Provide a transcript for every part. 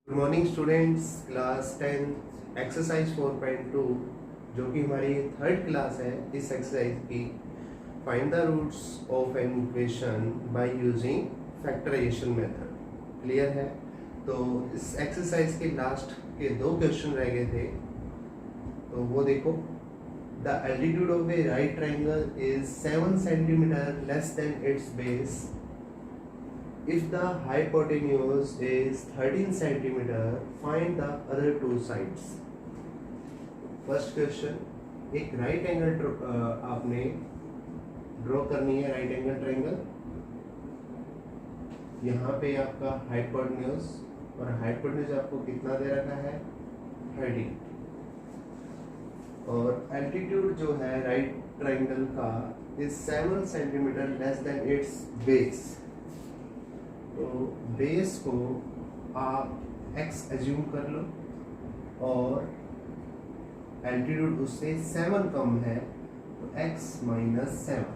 Good morning students, class 10 exercise 4.2 जो कि हमारी थर्ड क्लास है। इस एक्सरसाइज की find the roots of an equation by using factorization method clear है। तो इस एक्सरसाइज के लास्ट के दो क्वेश्चन रह गए थे, तो वो देखो। The altitude of A right triangle is 7 centimetre less than it's base if the hypotenuse is 13 centimeter, find the other two sides. First question, एक राइट एंगल आपने ड्रॉ करनी है, राइट एंगल ट्रायंगल। यहाँ पे आपका हाइपोटेन्यूज, और hypotenuse आपको कितना दे रखा है 30, और एल्टीट्यूड जो है राइट ट्रायंगल का is 7 centimetre less than it's base. तो बेस को आप x एज्यूम कर लो और एल्टीट्यूड उससे 7 कम है, तो x माइनस 7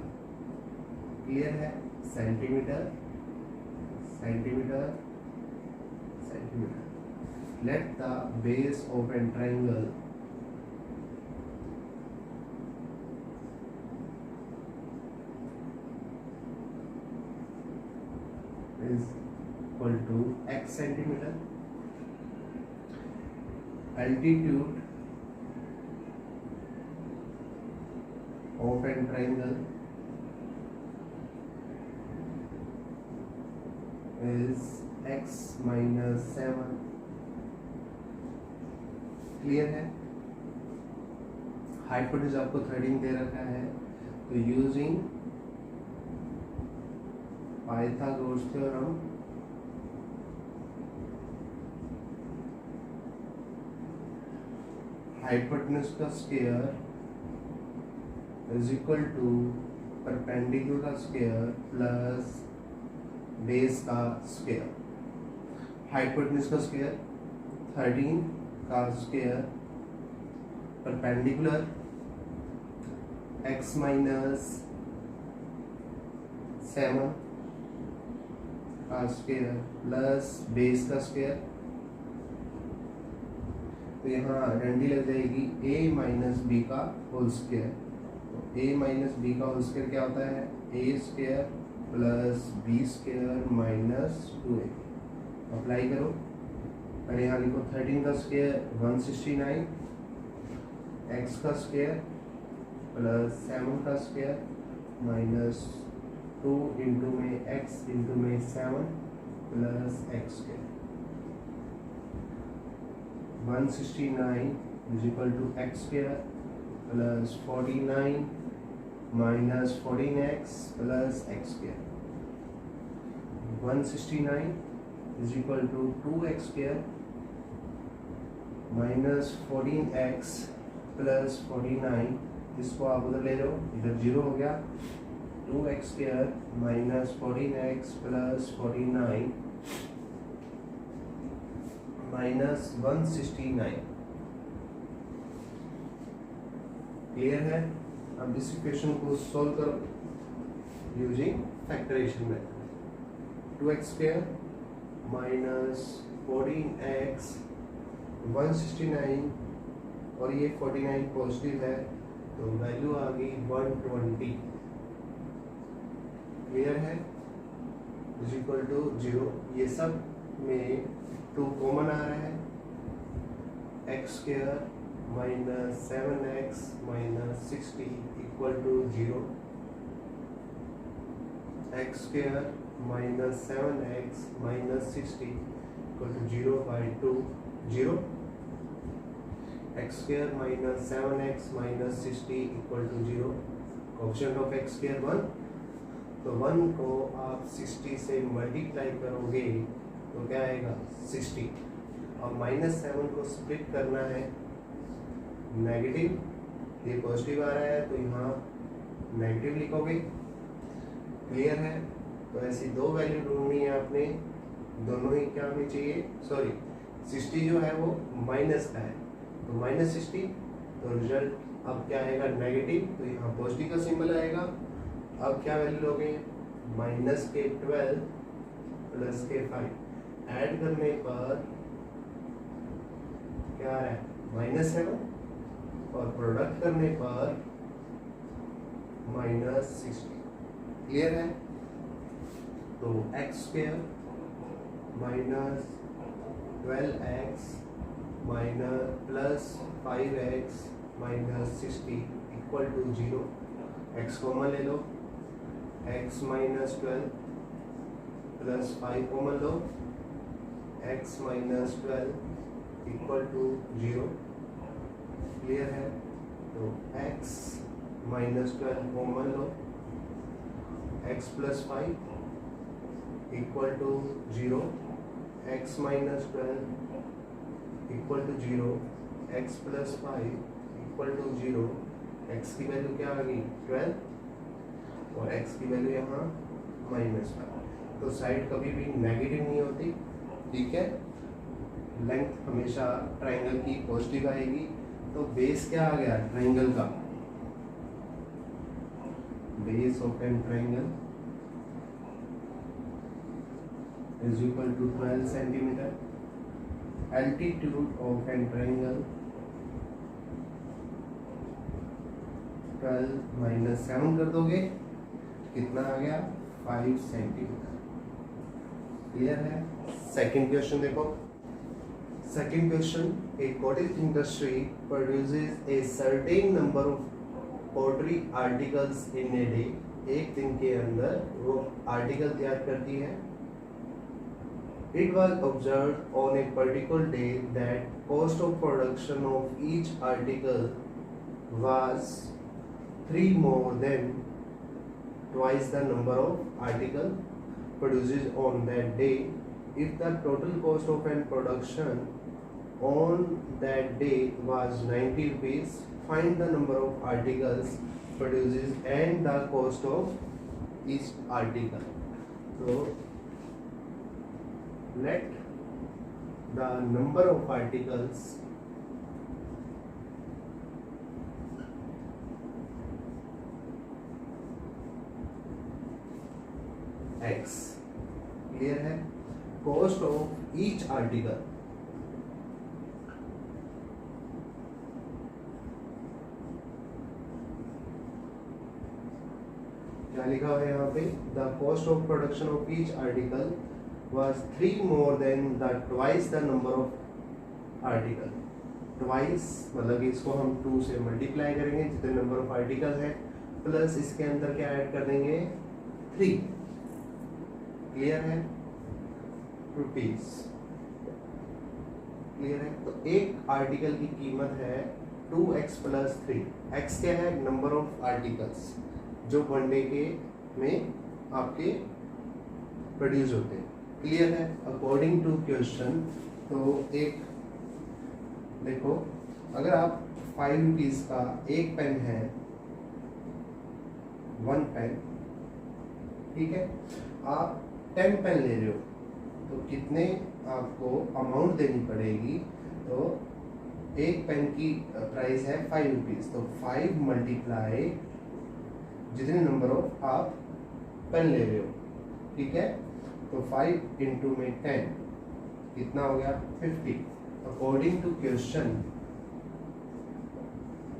क्लियर है। Centimetre centimetre centimetre. Let the base of an triangle is equal to x centimeter. Altitude of an triangle is x minus 7 clear है। हाइपोटेन्यूज आपको 13 दे रखा है, तो यूजिंग पाइथागोरस थ्योरम हाइपोटेन्यूज का square is equal to perpendicular का square plus base का square. Hypotenuse का स्क्वायर 13 का स्क्वायर परपेंडिकुलर x माइनस 7 का स्क्वायर प्लस बेस का स्क्वायर। तो यहाँ डंडी लग जाएगी a माइनस बी का होल स्क्वायर। तो a माइनस बी का होल स्क्वायर क्या होता है, a square plus B square minus 2a। Apply करो, और यहाँ लिखो 13 का स्क्वायर 169, x का स्क्वायर प्लस 7 का स्क्वायर माइनस 2 इंटू में x इंटू में 7 plus x square. 169 is equal to x square plus 49 minus 14x plus x square. 169 is equal to 2x square minus 14x plus 49। इसको आप उधर ले लो, इधर 0 हो गया। 2x square minus 14x plus 49 minus 169 clear है। अब इस इक्वेशन को सॉल्व करो using factorization method. 2x square minus 14x 169, और ये 49 पॉजिटिव है, तो वैल्यू आ गई 120 क्लियर है, इज इक्वल टू 0। ये सब में 2 कॉमन आ रहा है। x square minus 7x minus 60 equal to 0। x square minus 7x minus 60 equal to 0 by 2 0। x square minus 7x minus 60 equal to 0। Coefficient of x square 1, तो 1 को आप 60 से मल्टीप्लाई करोगे तो क्या आएगा 60, और माइनस 7 को स्प्लिट करना है नेगेटिव, ये पॉजिटिव आ रहा है तो यहाँ नेगेटिव लिखोगे क्लियर है। तो ऐसी दो वैल्यू ढूंढनी है आपने, दोनों ही क्या होनी चाहिए, सॉरी 60 जो है वो माइनस का है, तो माइनस 60, तो रिजल्ट अब क्या आएगा नेगेटिव, तो यहाँ पॉजिटिव का सिंबल आएगा। अब क्या वैल्यू लोगे, माइनस के 12 प्लस के 5, ऐड करने पर क्या आ रहा है -7 और प्रोडक्ट करने पर -60। क्लियर है? तो x square -12x plus 5x -60 equal to 0। x common ले लो, x -12 प्लस 5 कॉमन लो, x -12 इक्वल टू 0। क्लियर है? तो x -12 कॉमन लो, x plus 5 equal to 0, x -12 equal to 0, x plus 5 equal to 0। x की value क्या आ गई 12 और x की वैल्यू यहाँ -5। तो साइड कभी भी नेगेटिव नहीं होती, ठीक है? लेंथ हमेशा ट्रायंगल की पॉजिटिव आएगी। तो बेस क्या आ गया ट्रायंगल का? Base of an triangle is equal to 12 centimeter. Altitude of an triangle 12 minus 7 कर दोगे, कितना आ गया 5 सेंटीमीटर। क्लियर है? सेकंड क्वेश्चन देखो। Second question, a cottage industry produces a certain number of pottery articles in a day. एक दिन के अंदर वो आर्टिकल तैयार करती है। It was observed on a particular day that cost of production of each article was 3 more than twice the number of article produced on that day. If the total cost of an production on that day was 90 rupees, find the number of articles produced and the cost of each article. So let the number of articles x, clear है? cost of each article क्या लिखा हुआ है यहाँ पे? the cost of production of each article was 3 more than the twice the number of article. twice मतलब कि इसको हम 2 से मल्टीप्लाई करेंगे जितने नंबर ऑफ आर्टिकल है, प्लस इसके अंदर क्या ऐड कर देंगे 3। क्लियर है? रुपीस। क्लियर है? तो एक आर्टिकल की कीमत है 2x प्लस 3। x क्या है? नंबर ऑफ आर्टिकल्स जो वन डे के में आपके प्रोड्यूस होते हैं। क्लियर है? अकॉर्डिंग टू क्वेश्चन, तो एक देखो, अगर आप 5 रुपीज का एक पेन है, 1 पेन, ठीक है, आप 10 पेन ले रहे हो तो कितने आपको अमाउंट देनी पड़ेगी? तो एक पेन की प्राइस है 5 रुपीज, तो 5 मल्टीप्लाई जितने नंबर ऑफ आप पेन ले रहे हो, ठीक है? तो 5 इंटू में 10 कितना हो गया 50। According to question,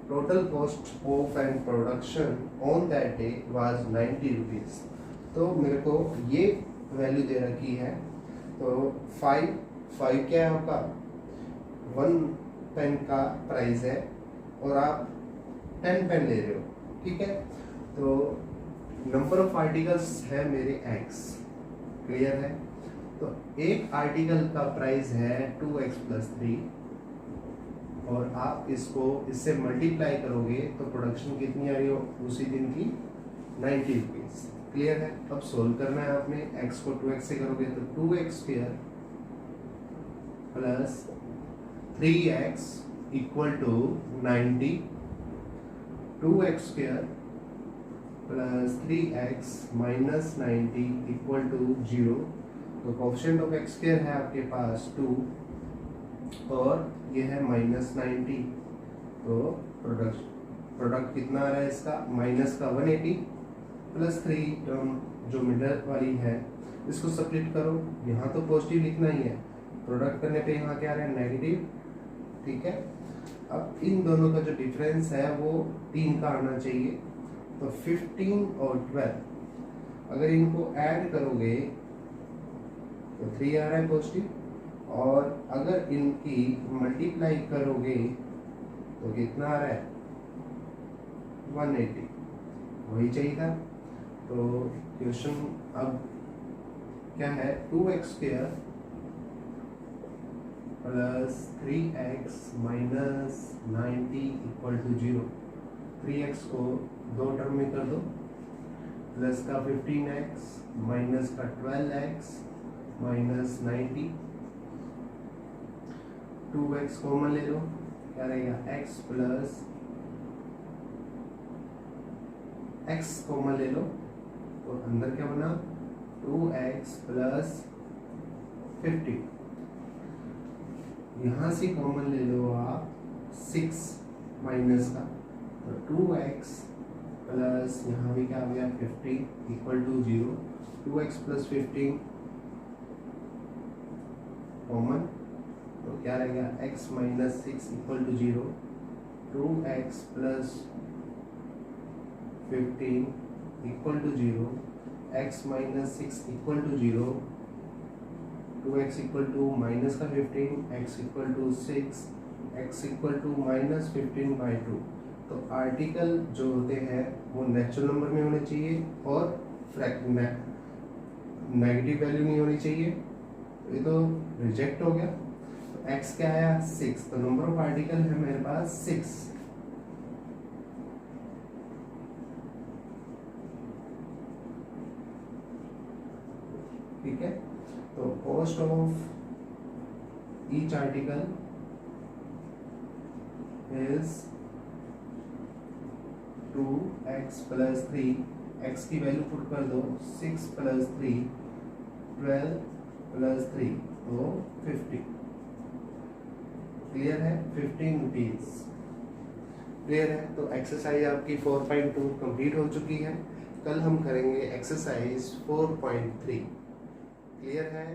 total cost of an production on that day was 90 rupees. तो मेरे को ये वैल्यू दे रखी है। तो 5 क्या है आपका? 1 पेन का प्राइस है और आप 10 पेन ले रहे हो, ठीक है? तो नंबर ऑफ आर्टिकल्स है मेरे x। क्लियर है? तो एक आर्टिकल का प्राइस है 2x प्लस 3 और आप इसको इससे मल्टीप्लाई करोगे तो प्रोडक्शन कितनी आ रही हो उसी दिन की 90 रुपीज। क्लियर है? अब सोल्व करना है आपने। x को 2x से करोगे तो 2x square plus 3x equal to 90, 2x square plus 3x minus 90 equal to 0। तो कोएफिशिएंट ऑफ x स्क्वायर है आपके पास 2 और ये है माइनस 90। तो प्रोडक्ट कितना आ रहा है इसका? माइनस का 180 प्लस 3 टर्म जो मिडल वाली है इसको सब्ट्रैक्ट करो। यहाँ तो पॉजिटिव लिखना ही है, प्रोडक्ट करने पे यहाँ क्या आ रहा है नेगेटिव ठीक है। अब इन दोनों का जो डिफरेंस है वो 3 का आना चाहिए। तो 15 और 12 अगर इनको ऐड करोगे तो 3 आ रहा है पॉजिटिव, और अगर इनकी मल्टीप्लाई करोगे तो कितना आ रहा है 180, वही चाहिए था। तो क्वेश्चन अब क्या है, 2x² plus 3x minus 90 equal to 0। 3x को 2 टर्म में कर दो, प्लस का 15x माइनस का 12x माइनस 90, 2x कॉमन ले लो, क्या रहेगा x प्लस x कॉमन ले लो, तो अंदर क्या बना 2x प्लस 50, यहाँ से कॉमन ले लो आप 6 माइनस का, तो 2x प्लस यहाँ भी क्या आ गया 50 equal to 0। 2x plus 15 common, तो क्या रहेगा x minus 6 equal to 0। 2x plus 15 equal to 0, x minus 6 equal to 0, 2x equal to minus का 15, x equal to 6, x equal to minus 15/2। तो आर्टिकल जो होते हैं वो नेचुरल नंबर में होने चाहिए और नेगेटिव वैल्यू नहीं होनी चाहिए, तो ये तो रिजेक्ट हो गया। तो x क्या आया 6, तो नंबर ऑफ आर्टिकल है मेरे पास 6। ठीक है, तो cost of each article is 2x plus 3, x की वैल्यू पुट कर दो 6 प्लस 3 12 प्लस 3 तो 50। क्लियर है, 15 रुपीज। क्लियर है, तो एक्सरसाइज आपकी 4.2 कंप्लीट हो चुकी है। कल हम करेंगे एक्सरसाइज 4.3। क्लियर है।